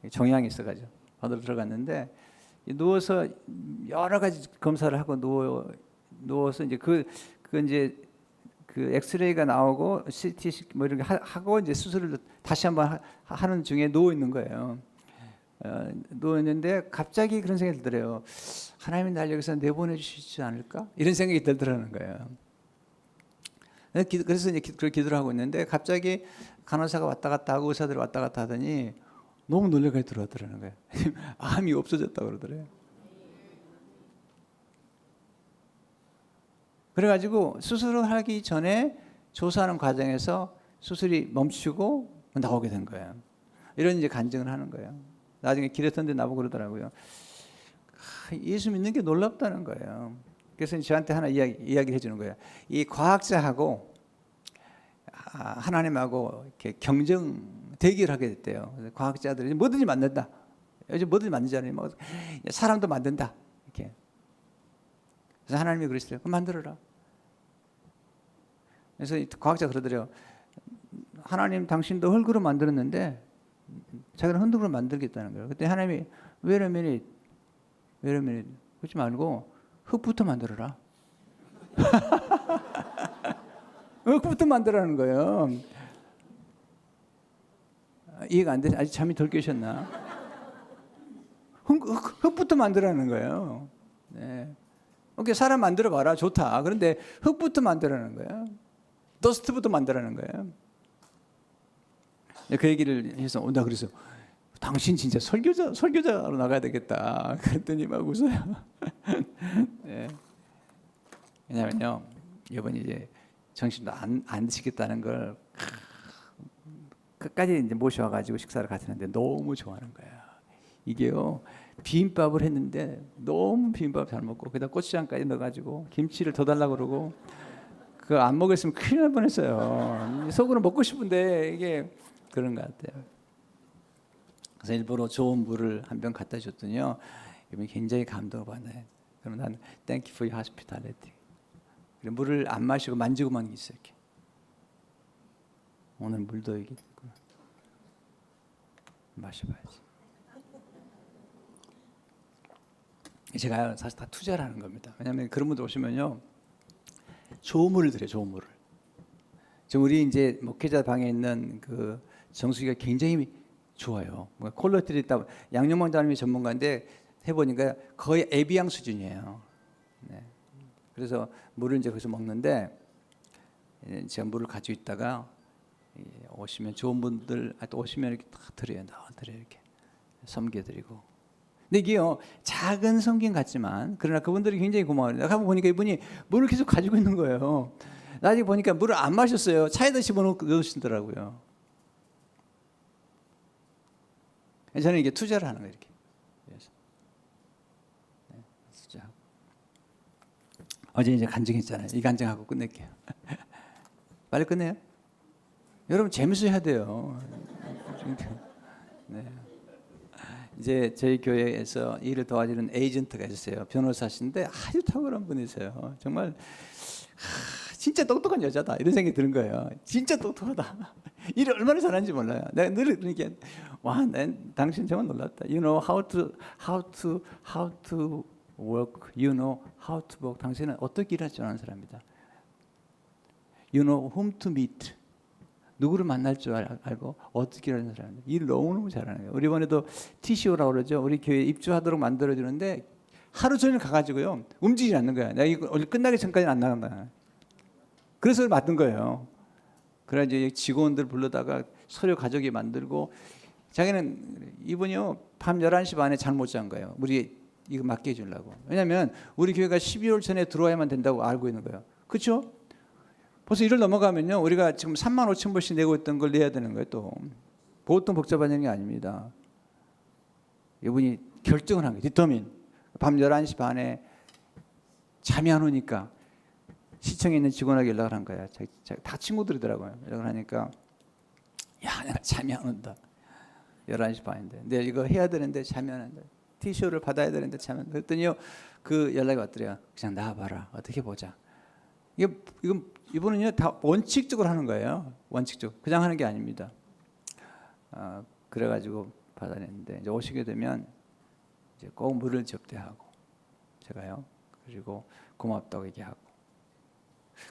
[SPEAKER 1] 종양이 있어가지고 받으러 들어갔는데 누워서 여러 가지 검사를 하고 누워서 이제 그 이제 그 엑스레이가 나오고 CT 뭐 이렇게 하고 이제 수술을 다시 한번 하는 중에 누워 있는 거예요. 누웠는데 갑자기 그런 생각이 들더래요. 하나님이 날 여기서 내보내 주시지 않을까? 이런 생각이 들더라는 거예요. 그래서 이제 그걸 기도를 하고 있는데 갑자기 간호사가 왔다 갔다 하고 의사들이 왔다 갔다 하더니 너무 놀래게 들어왔더라는 거예요. 암이 없어졌다고 그러더래요. 그래가지고 수술을 하기 전에 조사하는 과정에서 수술이 멈추고 나오게 된 거예요. 이런 이제 간증을 하는 거예요. 나중에 길에 섰는데 나보고 그러더라고요. 예수 믿는 게 놀랍다는 거예요. 그래서 저한테 하나 이야기를 해주는 거예요. 이 과학자하고 하나님하고 이렇게 경쟁 대결하게 됐대요. 과학자들이 뭐든지 만든다. 요즘 뭐든지 만들잖아요. 뭐 사람도 만든다. 이렇게. 그래서 하나님이 그러시더래요. 그럼 만들어라. 그래서 과학자 그러더래요. 하나님 당신도 흙으로 만들었는데 자기는 흙으로 만들겠다는 거예요. 그때 하나님이 wait a minute. 그러지 말고 흙부터 만들어라. 흙부터 만들라는 거예요. 이해가 안 돼? 아직 잠이 덜 깨셨나? 흙부터 만들라는 거예요. 네. 오케이, 사람 만들어 봐라. 좋다. 그런데 흙부터 만들라는 거예요. 더스트부터 만들라는 거예요. 그 얘기를 해서 온다 그래서 당신 진짜 설교자로 나가야 되겠다. 그랬더니 막 웃어요. 네. 왜냐면요, 이번에 이제 정신도 안 드시겠다는 걸 끝까지 이제 모셔와가지고 식사를 같이 하는데 너무 좋아하는 거야. 이게요, 비빔밥을 했는데 너무 비빔밥 잘 먹고 거기다 고추장까지 넣어가지고 김치를 더 달라고 그러고 그거 안 먹었으면 큰일 날 뻔했어요. 속으로 먹고 싶은데 이게 그런 것 같아요. 그래서 일부러 좋은 물을 한 병 갖다 줬더니요, 이분이 굉장히 감동을 받아요. 그러면 난 Thank you for your hospitality. 물을 안 마시고 만지고만 있어요. 이렇게. 오늘 물도 이게 마셔봐야지. 제가 사실 다 투자를 하는 겁니다. 왜냐하면 그런 분들 오시면요, 좋은 물을 드려요. 좋은 물을. 지금 우리 이제 목회자 방에 있는 그 정수기가 굉장히 좋아요. 퀄리티를 있다. 양념왕자님이 전문가인데 해보니까 거의 에비앙 수준이에요. 네. 그래서 물을 이제 거기서 먹는데 제가 물을 가지고 있다가 오시면 좋은 분들 또 오시면 이렇게 다 드려요. 이렇게 섬겨드리고. 근데 이게요, 작은 성긴 같지만 그러나 그분들이 굉장히 고마워요. 내가 한번 보니까 이분이 물을 계속 가지고 있는 거예요. 나중에 보니까 물을 안 마셨어요. 차에다 집어넣으시더라고요. 저는 이게 투자를 하는 거예요. 이렇게. 네, 투자. 어제 이제 간증했잖아요. 이 간증하고 끝낼게요. 빨리 끝내요. 여러분 재밌어야 돼요. 네. 이제 저희 교회에서 일을 도와주는 에이전트가 있었어요. 변호사신데 아주 탁월한 분이세요. 정말 진짜 똑똑한 여자다 이런 생각이 드는 거예요. 진짜 똑똑하다. 일을 얼마나 잘하는지 몰라요. 내가 늘 그러니까 와, 난 당신 정말 놀랐다. You know how to work. You know how to work. 당신은 어떻게 일할 줄 아는 사람이다. You know whom to meet. 누구를 만날 줄 알고 어떻게 일하는 사람이다. 일을 너무너무 잘하는 거예요. 우리 이번에도 TCO라고 그러죠. 우리 교회 입주하도록 만들어주는데 하루 종일 가가지고요, 움직이지 않는 거야. 내가 이거 끝나기 전까지는 안 나간다. 그래서 맡은 거예요. 그래 이제 직원들 불러다가 서류 가족이 만들고, 자기는 이분이요 밤 11시 반에 잠 못 잔 거예요. 우리 이거 맡겨 주려고. 왜냐하면 우리 교회가 12월 전에 들어와야만 된다고 알고 있는 거예요. 그렇죠? 벌써 1월 넘어가면요, 우리가 지금 35,000불씩 내고 있던 걸 내야 되는 거예요. 또 보통 복잡한 일이 아닙니다. 이분이 결정을 한 거예요. 디터민. 밤 11시 반에 잠이 안 오니까 시청에 있는 직원에게 연락을 한 거야. 다 친구들이더라고요. 연락을 하니까 야, 내가 잠이 안 온다. 11시 반인데 내가 이거 해야 되는데 잠이 안 온다. 티쇼를 받아야 되는데 잠이 안 온다. 그랬더니요, 그 연락이 왔더래요. 그냥 나와봐라. 어떻게 보자. 이분은요 다 원칙적으로 하는 거예요. 원칙적. 그냥 하는 게 아닙니다. 그래가지고 받아냈는데 이제 오시게 되면 이제 꼭 물을 접대하고 제가요. 그리고 고맙다고 얘기하고.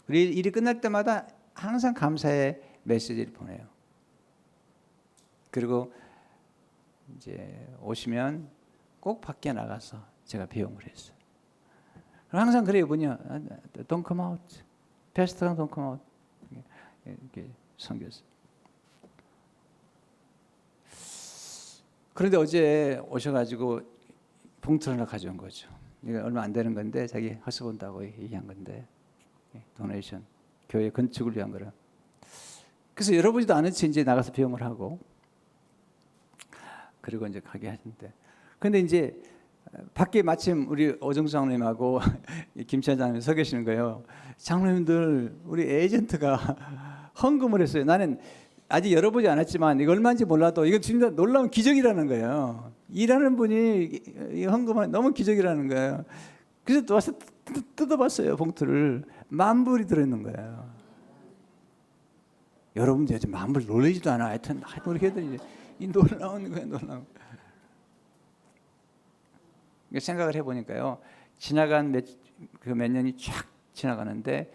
[SPEAKER 1] 그리고 일이 끝날 때마다 항상 감사의 메시지를 보내요. 그리고 이제 오시면 꼭 밖에 나가서 제가 배웅을 했어요. 항상 그래요. 뭐냐, don't come out. 패스터랑 don't come out. 이렇게 섬겼어요. 그런데 어제 오셔가지고 봉투를 하나 가져온 거죠. 이거 얼마 안 되는 건데 자기 허스 본다고 얘기한 건데, 도네이션, 교회 건축을 위한 거라. 그래서 열어보지도 않은 채 이제 나가서 배웅을 하고, 그리고 이제 가게 하는데, 근데 이제 밖에 마침 우리 오정수 장로님하고 김치환 장로님 서 계시는 거예요. 장로님들, 우리 에이전트가 헌금을 했어요. 나는 아직 열어보지 않았지만 이거 얼마인지 몰라도 이거 진짜 놀라운 기적이라는 거예요. 일하는 분이 헌금하는 너무 기적이라는 거예요. 그래서 또 와서 뜯어봤어요. 봉투를. 10,000불이 들어있는 거예요. 여러분들 요즘 10,000불 놀라지도 않아. 하여튼 그렇게 해도 이 놀라운 거예요. 놀라운. 생각을 해보니까요, 지나간 몇 년이 쫙 지나가는데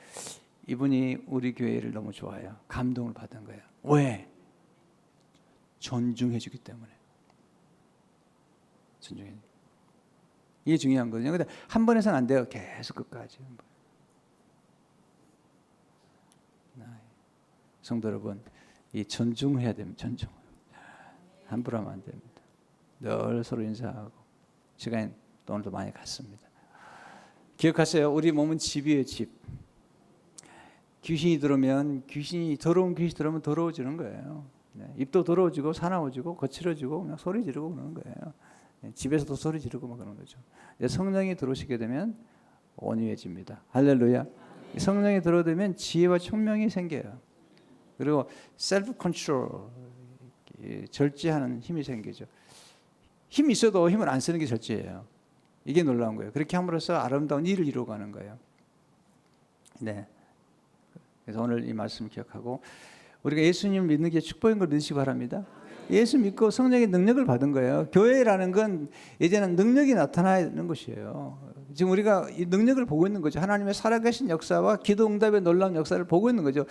[SPEAKER 1] 이분이 우리 교회를 너무 좋아해요. 감동을 받은 거예요. 왜? 존중해주기 때문에. 존중해. 이게 중요한 거거든요. 근데 한 번 해서는 안 돼요. 계속 끝까지. 성도 여러분, 이 존중해야 됩니다. 존중. 함부로 하면 안 됩니다. 늘 서로 인사하고 시간이 오늘도 많이 갔습니다. 기억하세요. 우리 몸은 집이에요. 집. 귀신이 들어오면 더러운 귀신이 들어오면 더러워지는 거예요. 네, 입도 더러워지고 사나워지고 거칠어지고 그냥 소리 지르고 그러는 거예요. 네, 집에서도 소리 지르고 막 그러는 거죠. 성령이 들어오시게 되면 온유해집니다. 할렐루야. 성령이 들어오면 지혜와 총명이 생겨요. 그리고 셀프 컨트롤, 절제하는 힘이 생기죠. 힘이 있어도 힘을 안 쓰는 게 절제예요. 이게 놀라운 거예요. 그렇게 함으로써 아름다운 일을 이루어가는 거예요. 네. 그래서 오늘 이 말씀 기억하고 우리가 예수님을 믿는 게 축복인 걸 믿으시기 바랍니다. 예수 믿고 성령의 능력을 받은 거예요. 교회라는 건 이제는 능력이 나타나는 것이에요. 지금 우리가 이 능력을 보고 있는 거죠. 하나님의 살아계신 역사와 기도 응답의 놀라운 역사를 보고 있는 거죠.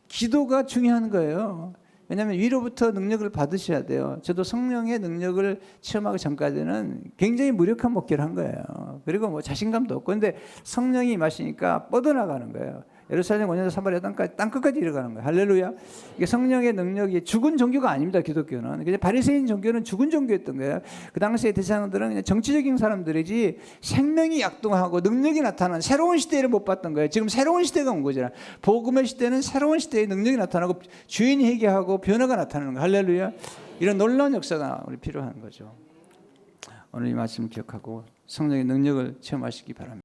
[SPEAKER 1] 기도가 중요한 거예요. 왜냐하면 위로부터 능력을 받으셔야 돼요. 저도 성령의 능력을 체험하기 전까지는 굉장히 무력한 목회를 한 거예요. 그리고 뭐 자신감도 없고, 근데 성령이 임하시니까 뻗어나가는 거예요. 예루살렘 원년도 사마리아 땅끝까지 이르가는 거예요. 할렐루야. 이게 성령의 능력이 죽은 종교가 아닙니다. 기독교는. 그냥 바리새인 종교는 죽은 종교였던 거예요. 그 당시의 대상들은 그냥 정치적인 사람들이지 생명이 약동하고 능력이 나타나는 새로운 시대를 못 봤던 거예요. 지금 새로운 시대가 온 거잖아요. 복음의 시대는 새로운 시대의 능력이 나타나고 주인이 회개하고 변화가 나타나는 거예요. 할렐루야. 이런 놀라운 역사가 우리 필요한 거죠. 오늘 이 말씀 기억하고 성령의 능력을 체험하시기 바랍니다.